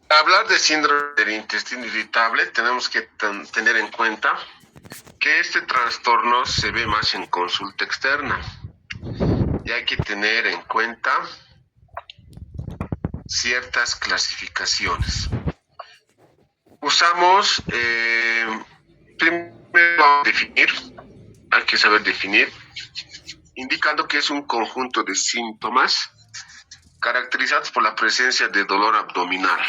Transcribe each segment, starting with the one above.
Hablar de síndrome del intestino irritable, tenemos que tener en cuenta que este trastorno se ve más en consulta externa y hay que tener en cuenta ciertas clasificaciones. Usamos, primero definir, hay que saber definir, indicando que es un conjunto de síntomas caracterizados por la presencia de dolor abdominal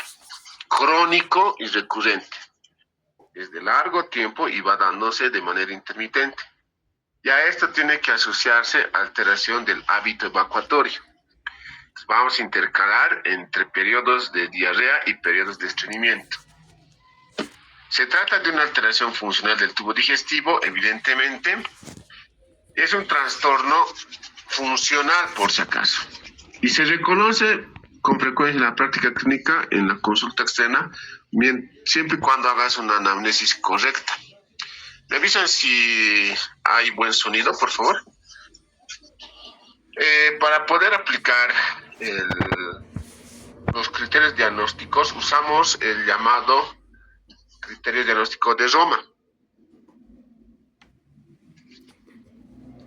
crónico y recurrente desde largo tiempo y va dándose de manera intermitente. Y a esto tiene que asociarse alteración del hábito evacuatorio. Vamos a intercalar entre periodos de diarrea y periodos de estreñimiento. Se trata de una alteración funcional del tubo digestivo, evidentemente. Es un trastorno funcional, por si acaso. Y se reconoce con frecuencia en la práctica clínica, en la consulta externa, siempre y cuando hagas una anamnesis correcta. ¿Me avisan si hay buen sonido, por favor? Para poder aplicar los criterios diagnósticos, usamos el llamado criterio diagnóstico de Roma.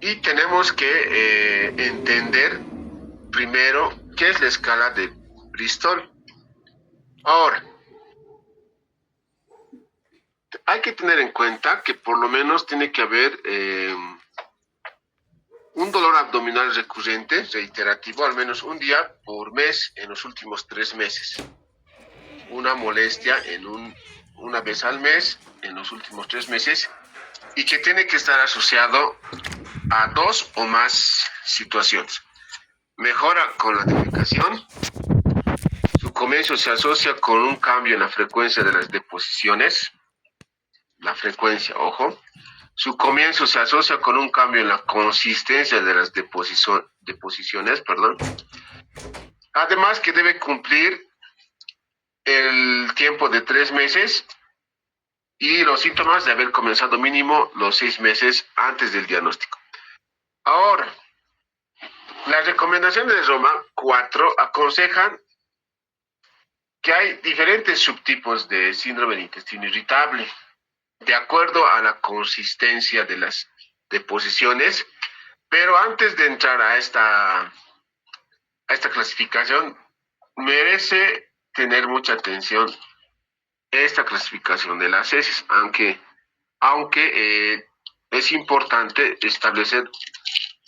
Y tenemos que entender primero qué es la escala de Bristol. Ahora, hay que tener en cuenta que por lo menos tiene que haber un dolor abdominal recurrente, reiterativo, al menos un día por mes en los últimos 3 meses. Una molestia una vez al mes en los últimos 3 meses y que tiene que estar asociado a 2 o más situaciones. Mejora con la defecación. Su comienzo se asocia con un cambio en la frecuencia de las deposiciones. La frecuencia, ojo. Su comienzo se asocia con un cambio en la consistencia de las deposiciones, perdón. Además que debe cumplir el tiempo de 3 meses y los síntomas de haber comenzado mínimo los 6 meses antes del diagnóstico. Ahora, las recomendaciones de Roma 4 aconsejan que hay diferentes subtipos de síndrome del intestino irritable, de acuerdo a la consistencia de las deposiciones, pero antes de entrar a esta clasificación, merece tener mucha atención esta clasificación de las heces, aunque es importante establecer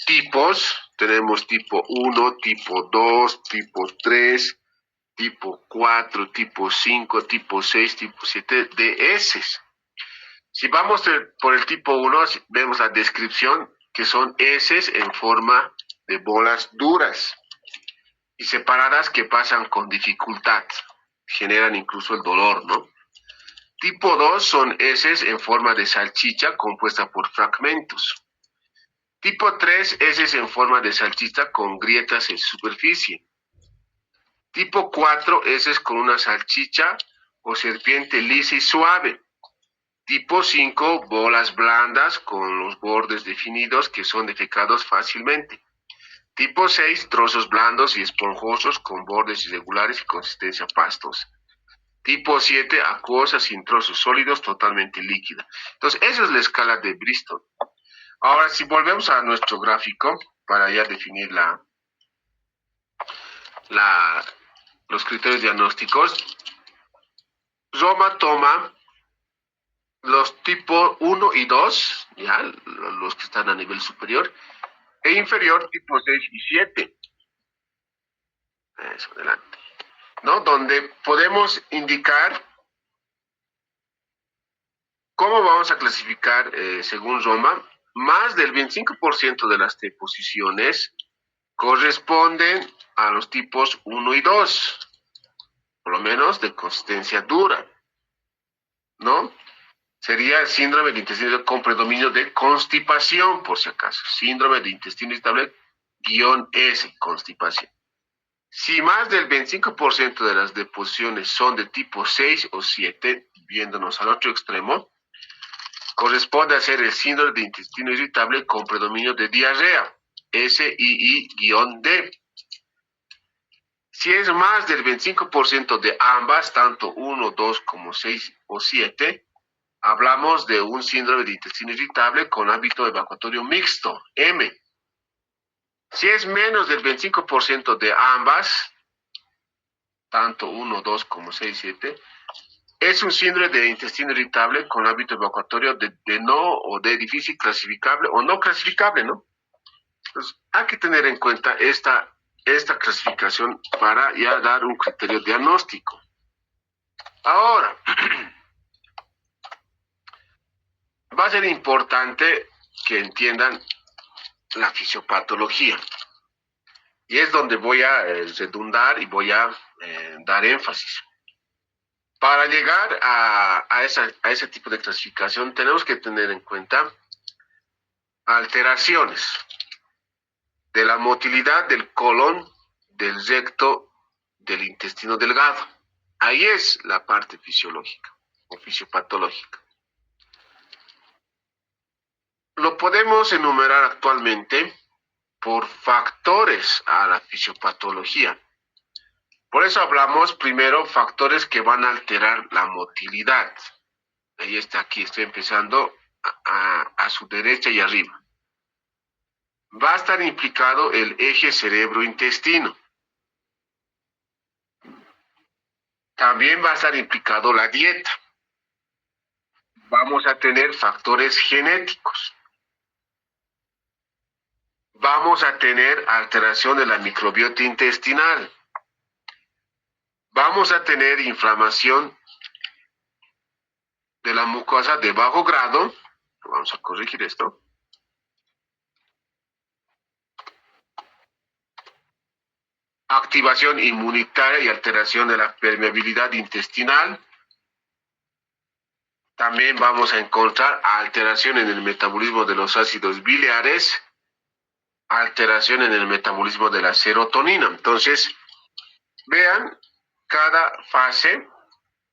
tipos. Tenemos tipo 1, tipo 2, tipo 3, tipo 4, tipo 5, tipo 6, tipo 7 de heces. Si vamos por el tipo 1, vemos la descripción que son heces en forma de bolas duras y separadas que pasan con dificultad, generan incluso el dolor, ¿no? Tipo 2 son heces en forma de salchicha compuesta por fragmentos. Tipo 3, heces en forma de salchicha con grietas en su superficie. Tipo 4, heces con una salchicha o serpiente lisa y suave. Tipo 5, bolas blandas con los bordes definidos que son defecados fácilmente. Tipo 6, trozos blandos y esponjosos con bordes irregulares y consistencia pastosa. Tipo 7, acuosa sin trozos sólidos, totalmente líquida. Entonces, esa es la escala de Bristol. Ahora, si volvemos a nuestro gráfico, para ya definir los criterios diagnósticos, Roma toma los tipos 1 y 2, ya, los que están a nivel superior, e inferior tipo 6 y 7. Eso, adelante. ¿No? Donde podemos indicar cómo vamos a clasificar, según Roma, más del 25% de las deposiciones corresponden a los tipos 1 y 2, por lo menos de consistencia dura, ¿no? Sería el síndrome de intestino con predominio de constipación, por si acaso. Síndrome de intestino irritable -S, constipación. Si más del 25% de las deposiciones son de tipo 6 o 7, viéndonos al otro extremo, corresponde a ser el síndrome de intestino irritable con predominio de diarrea, SII-D. Si es más del 25% de ambas, tanto 1, 2 como 6 o 7, hablamos de un síndrome de intestino irritable con hábito evacuatorio mixto, M. Si es menos del 25% de ambas, tanto 1, 2 como 6, 7, es un síndrome de intestino irritable con hábito evacuatorio de no o de difícil clasificable o no clasificable, ¿no? Entonces, hay que tener en cuenta esta clasificación para ya dar un criterio diagnóstico. Ahora, va a ser importante que entiendan la fisiopatología. Y es donde voy a redundar y voy a dar énfasis. Para llegar a ese tipo de clasificación tenemos que tener en cuenta alteraciones de la motilidad del colon, del recto, del intestino delgado. Ahí es la parte fisiológica o fisiopatológica. Lo podemos enumerar actualmente por factores a la fisiopatología. Por eso hablamos primero factores que van a alterar la motilidad. Ahí está, aquí estoy empezando a su derecha y arriba. Va a estar implicado el eje cerebro-intestino. También va a estar implicado la dieta. Vamos a tener factores genéticos. Vamos a tener alteración de la microbiota intestinal. Vamos a tener inflamación de la mucosa de bajo grado. Vamos a corregir esto. Activación inmunitaria y alteración de la permeabilidad intestinal. También vamos a encontrar alteración en el metabolismo de los ácidos biliares, alteración en el metabolismo de la serotonina. Entonces, vean cada fase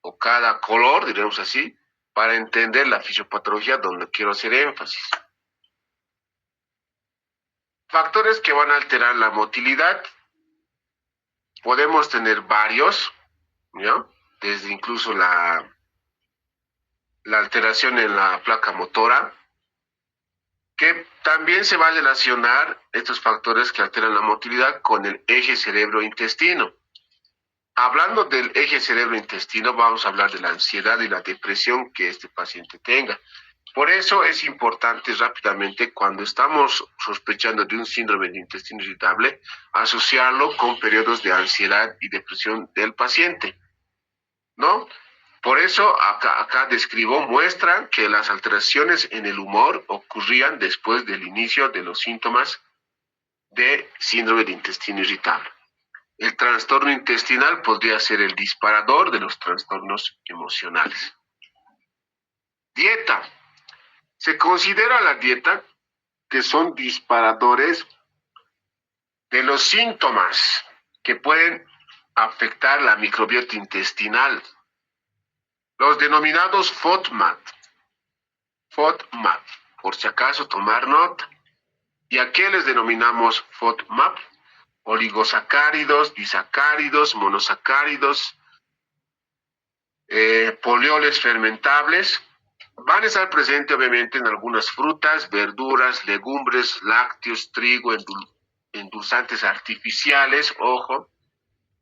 o cada color, diremos así, para entender la fisiopatología donde quiero hacer énfasis. Factores que van a alterar la motilidad. Podemos tener varios, ¿ya? Desde incluso la alteración en la placa motora, que también se va a relacionar estos factores que alteran la motilidad con el eje cerebro-intestino. Hablando del eje cerebro-intestino, vamos a hablar de la ansiedad y la depresión que este paciente tenga. Por eso es importante rápidamente, cuando estamos sospechando de un síndrome de intestino irritable, asociarlo con periodos de ansiedad y depresión del paciente, ¿no? Por eso acá describo, muestran que las alteraciones en el humor ocurrían después del inicio de los síntomas de síndrome de intestino irritable. El trastorno intestinal podría ser el disparador de los trastornos emocionales. Dieta. Se considera la dieta que son disparadores de los síntomas que pueden afectar la microbiota intestinal. Los denominados FODMAP. FODMAP, por si acaso tomar nota. ¿Y a qué les denominamos FODMAP? Oligosacáridos, disacáridos, monosacáridos, polioles fermentables. Van a estar presentes obviamente en algunas frutas, verduras, legumbres, lácteos, trigo, endulzantes artificiales, ojo,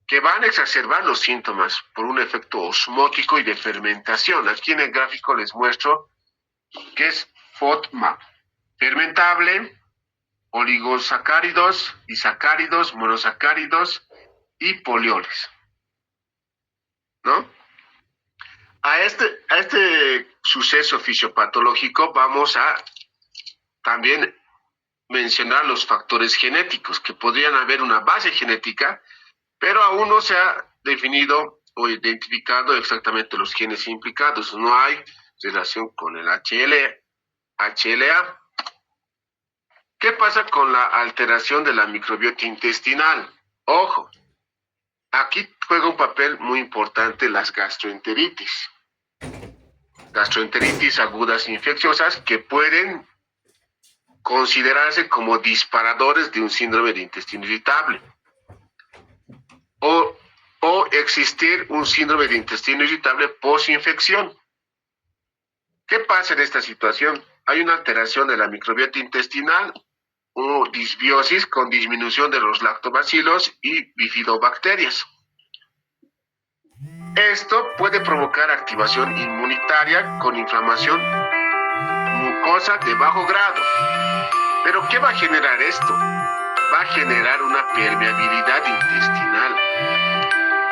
que van a exacerbar los síntomas por un efecto osmótico y de fermentación. Aquí en el gráfico les muestro que es FODMAP. Fermentable, oligosacáridos, disacáridos, monosacáridos y polioles, ¿no? A este suceso fisiopatológico vamos a también mencionar los factores genéticos, que podrían haber una base genética, pero aún no se ha definido o identificado exactamente los genes implicados. No hay relación con el HLA. ¿Qué pasa con la alteración de la microbiota intestinal? Ojo, aquí juega un papel muy importante las gastroenteritis. Gastroenteritis agudas infecciosas que pueden considerarse como disparadores de un síndrome de intestino irritable. o, o existir un síndrome de intestino irritable post-infección. ¿Qué pasa en esta situación? Hay una alteración de la microbiota intestinal o disbiosis con disminución de los lactobacilos y bifidobacterias. Esto puede provocar activación inmunitaria con inflamación mucosa de bajo grado. ¿Pero qué va a generar esto? Va a generar una permeabilidad intestinal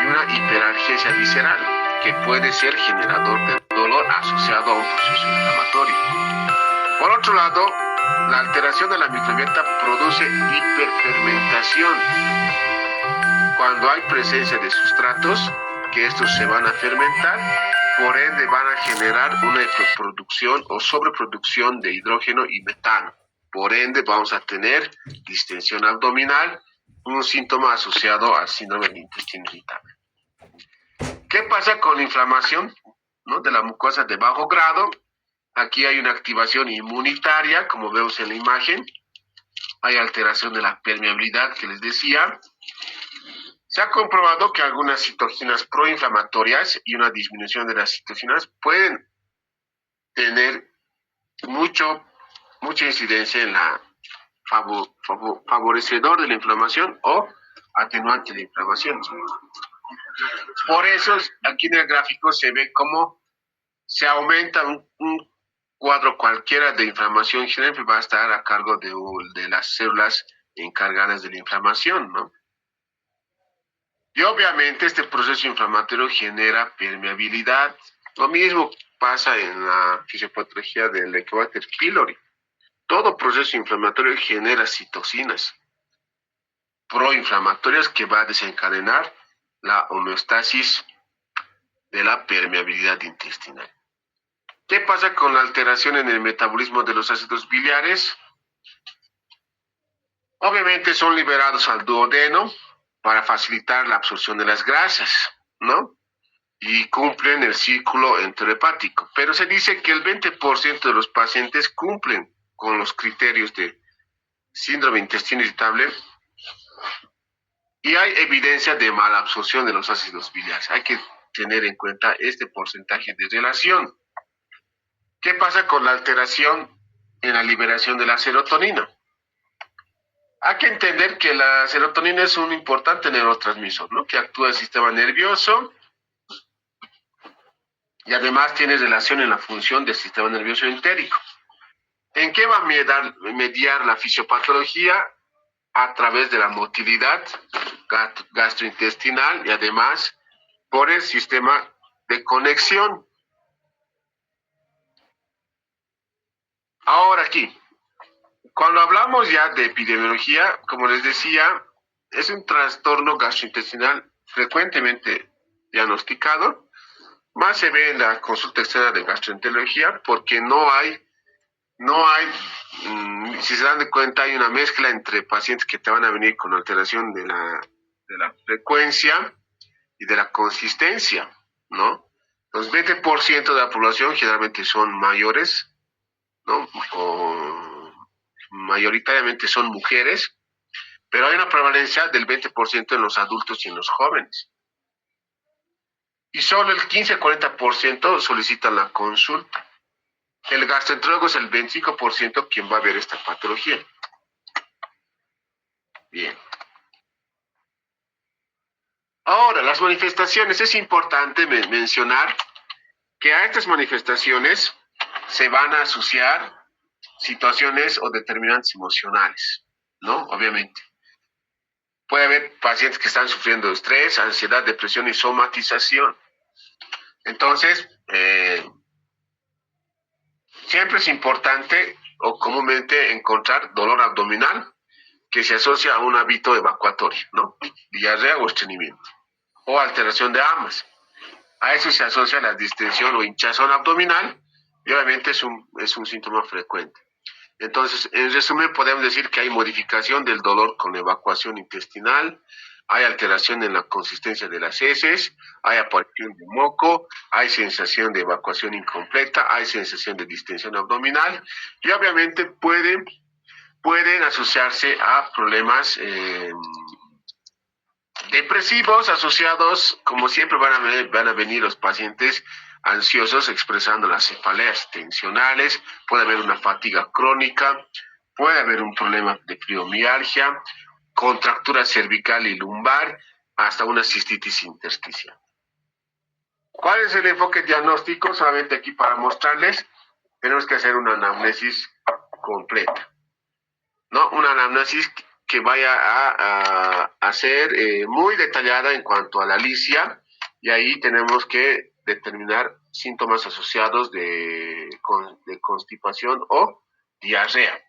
y una hiperalgesia visceral, que puede ser generador de dolor asociado a un proceso inflamatorio. Por otro lado, la alteración de la microbiota produce hiperfermentación. Cuando hay presencia de sustratos, que estos se van a fermentar, por ende van a generar una hiperproducción o sobreproducción de hidrógeno y metano. Por ende vamos a tener distensión abdominal, un síntoma asociado al síndrome de intestino irritable. ¿Qué pasa con la inflamación, ¿no?, de la mucosa de bajo grado? Aquí hay una activación inmunitaria, como vemos en la imagen. Hay alteración de la permeabilidad que les decía. Se ha comprobado que algunas citoquinas proinflamatorias y una disminución de las citocinas pueden tener mucha incidencia en la favorecedor de la inflamación o atenuante de la inflamación. Por eso aquí en el gráfico se ve cómo se aumenta un cuadro cualquiera de inflamación, siempre va a estar a cargo de las células encargadas de la inflamación, ¿no? Y obviamente este proceso inflamatorio genera permeabilidad. Lo mismo pasa en la fisiopatología del Helicobacter pylori. Todo proceso inflamatorio genera citocinas proinflamatorias que va a desencadenar la homeostasis de la permeabilidad intestinal. ¿Qué pasa con la alteración en el metabolismo de los ácidos biliares? Obviamente son liberados al duodeno para facilitar la absorción de las grasas, ¿no? Y cumplen el círculo enterohepático. Pero se dice que el 20% de los pacientes cumplen con los criterios de síndrome de intestino irritable y hay evidencia de mala absorción de los ácidos biliares. Hay que tener en cuenta este porcentaje de relación. ¿Qué pasa con la alteración en la liberación de la serotonina? Hay que entender que la serotonina es un importante neurotransmisor, ¿no?, que actúa en el sistema nervioso y además tiene relación en la función del sistema nervioso entérico. ¿En qué va a mediar la fisiopatología? A través de la motilidad gastrointestinal y además por el sistema de conexión. Ahora aquí, cuando hablamos ya de epidemiología, como les decía, es un trastorno gastrointestinal frecuentemente diagnosticado, más se ve en la consulta externa de gastroenterología porque no hay, si se dan de cuenta, hay una mezcla entre pacientes que te van a venir con alteración de la frecuencia y de la consistencia, ¿no? Los 20% de la población generalmente son mayores, ¿no? O mayoritariamente son mujeres, pero hay una prevalencia del 20% en los adultos y en los jóvenes. Y solo el 15-40% solicitan la consulta. El gastroenterólogo es el 25% quien va a ver esta patología. Bien. Ahora, las manifestaciones. Es importante mencionar que a estas manifestaciones se van a asociar situaciones o determinantes emocionales, ¿no? Obviamente. Puede haber pacientes que están sufriendo de estrés, ansiedad, depresión y somatización. Entonces, siempre es importante o comúnmente encontrar dolor abdominal que se asocia a un hábito evacuatorio, ¿no? Diarrea o estreñimiento. O alteración de amas. A eso se asocia la distensión o hinchazón abdominal y obviamente es un síntoma frecuente. Entonces, en resumen, podemos decir que hay modificación del dolor con evacuación intestinal, hay alteración en la consistencia de las heces, hay aparición de moco, hay sensación de evacuación incompleta, hay sensación de distensión abdominal y obviamente pueden asociarse a problemas Depresivos asociados, como siempre, van a venir los pacientes ansiosos expresando las cefaleas tensionales, puede haber una fatiga crónica, puede haber un problema de fibromialgia, contractura cervical y lumbar, hasta una cistitis intersticial. ¿Cuál es el enfoque diagnóstico? Solamente aquí para mostrarles, tenemos que hacer una anamnesis completa, ¿no? Una anamnesis que vaya a ser muy detallada en cuanto a la licia, y ahí tenemos que determinar síntomas asociados de constipación o diarrea,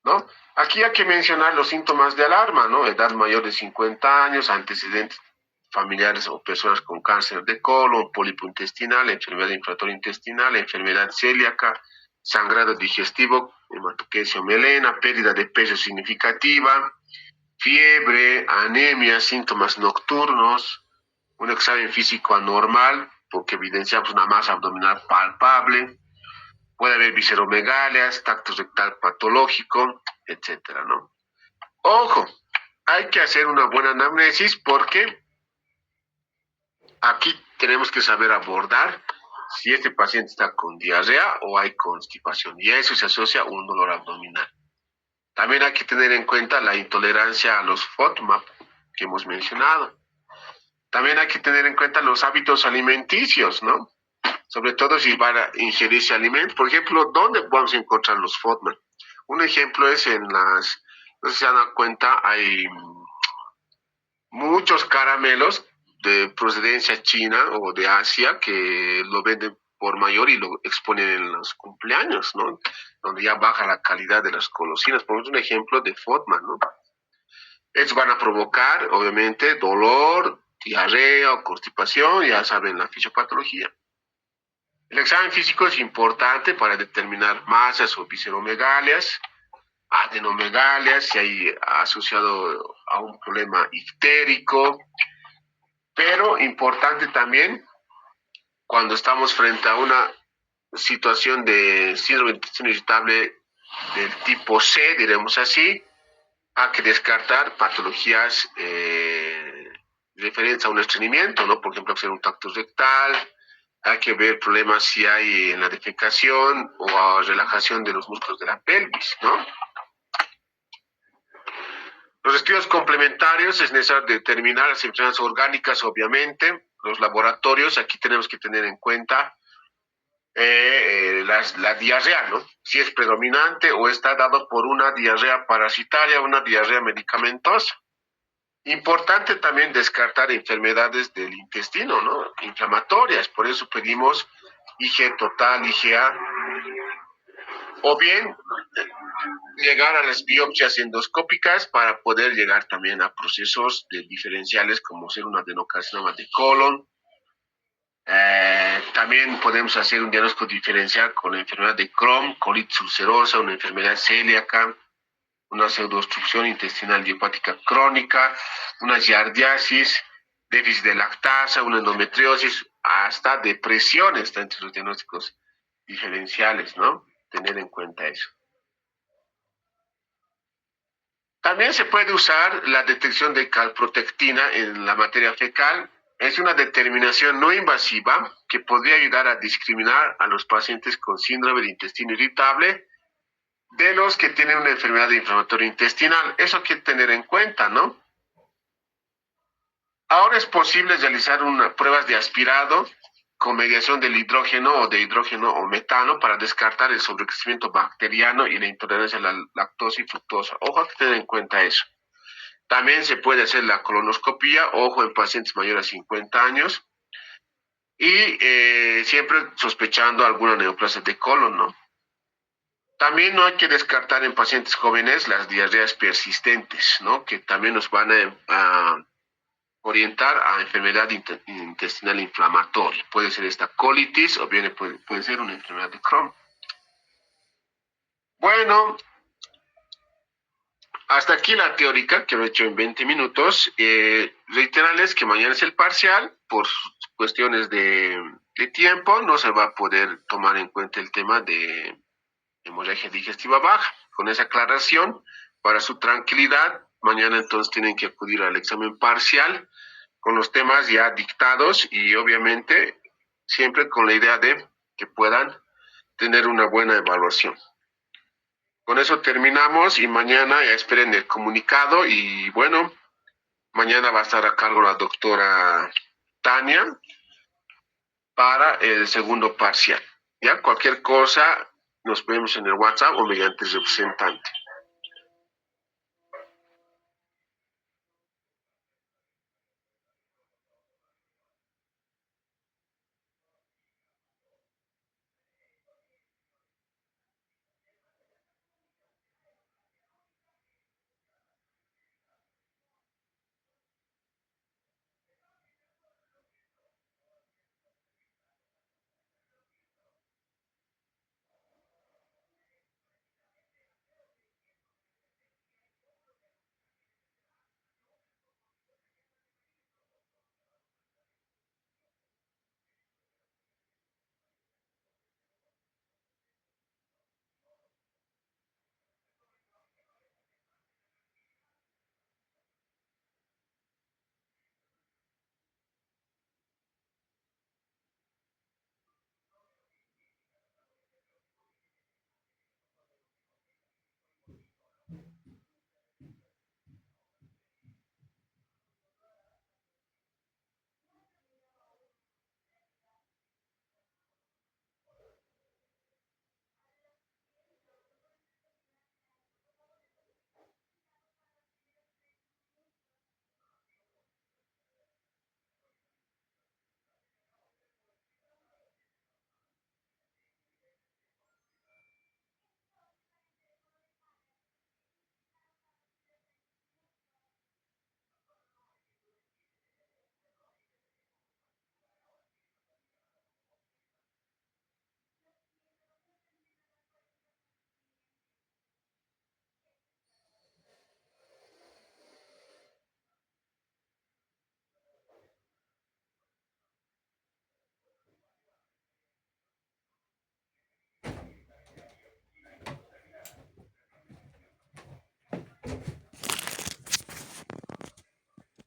¿no? Aquí hay que mencionar los síntomas de alarma, ¿no? Edad mayor de 50 años, antecedentes familiares o personas con cáncer de colon, pólipo intestinal, enfermedad inflamatoria intestinal, enfermedad celíaca, sangrado digestivo, hematoquesia o melena, pérdida de peso significativa, fiebre, anemia, síntomas nocturnos, un examen físico anormal porque evidenciamos una masa abdominal palpable, puede haber visceromegalias, tacto rectal patológico, etcétera, ¿no? Ojo, hay que hacer una buena anamnesis porque aquí tenemos que saber abordar si este paciente está con diarrea o hay constipación, y a eso se asocia un dolor abdominal. También hay que tener en cuenta la intolerancia a los FODMAP que hemos mencionado. También hay que tener en cuenta los hábitos alimenticios, ¿no? Sobre todo si van a ingerirse alimentos. Por ejemplo, ¿dónde vamos a encontrar los FODMAP? Un ejemplo es en las, no sé si se dan cuenta, hay muchos caramelos de procedencia china o de Asia que lo venden por mayor y lo exponen en los cumpleaños, ¿no? Donde ya baja la calidad de las golosinas. Ponemos un ejemplo de FODMAP, ¿no? Estos van a provocar, obviamente, dolor, diarrea o constipación, ya saben la fisiopatología. El examen físico es importante para determinar masas o visceromegalias, adenomegalias, si hay asociado a un problema ictérico, pero importante también cuando estamos frente a una situación de síndrome de intestino irritable del tipo C, diremos así, hay que descartar patologías referentes a un estreñimiento, ¿no? Por ejemplo, hacer un tacto rectal, hay que ver problemas si hay en la defecación o a relajación de los músculos de la pelvis, ¿no? Los estudios complementarios es necesario determinar las enfermedades orgánicas, obviamente. Los laboratorios, aquí tenemos que tener en cuenta la diarrea, ¿no? Si es predominante o está dado por una diarrea parasitaria o una diarrea medicamentosa. Importante también descartar enfermedades del intestino, ¿no? Inflamatorias, por eso pedimos IgE total, IgA, o bien llegar a las biopsias endoscópicas para poder llegar también a procesos diferenciales como ser un adenocarcinoma de colon. También podemos hacer un diagnóstico diferencial con la enfermedad de Crohn, colitis ulcerosa, una enfermedad celíaca, una pseudoobstrucción intestinal idiopática crónica, una giardiasis, déficit de lactasa, una endometriosis, hasta depresión está entre los diagnósticos diferenciales, ¿no? Tener en cuenta eso. También se puede usar la detección de calprotectina en la materia fecal. Es una determinación no invasiva que podría ayudar a discriminar a los pacientes con síndrome de intestino irritable de los que tienen una enfermedad inflamatoria intestinal. Eso hay que tener en cuenta, ¿no? Ahora es posible realizar pruebas de aspirado con mediación del hidrógeno o metano para descartar el sobrecrecimiento bacteriano y la intolerancia a la lactosa y fructosa. Ojo, hay que tener en cuenta eso. También se puede hacer la colonoscopia, ojo, en pacientes mayores a 50 años, y siempre sospechando alguna neoplasia de colon, ¿no? También no hay que descartar en pacientes jóvenes las diarreas persistentes, ¿no? Que también nos van a orientar a enfermedad intestinal inflamatoria. Puede ser esta colitis o bien puede ser una enfermedad de Crohn. Bueno, hasta aquí la teórica que lo he hecho en 20 minutos. Reiterarles que mañana es el parcial. Por cuestiones de tiempo no se va a poder tomar en cuenta el tema de hemorragia digestiva baja. Con esa aclaración, para su tranquilidad, Mañana entonces tienen que acudir al examen parcial con los temas ya dictados y obviamente siempre con la idea de que puedan tener una buena evaluación. Con eso terminamos y mañana ya esperen el comunicado y bueno, mañana va a estar a cargo la doctora Tania para el segundo parcial. Ya cualquier cosa nos vemos en el WhatsApp o mediante el representante.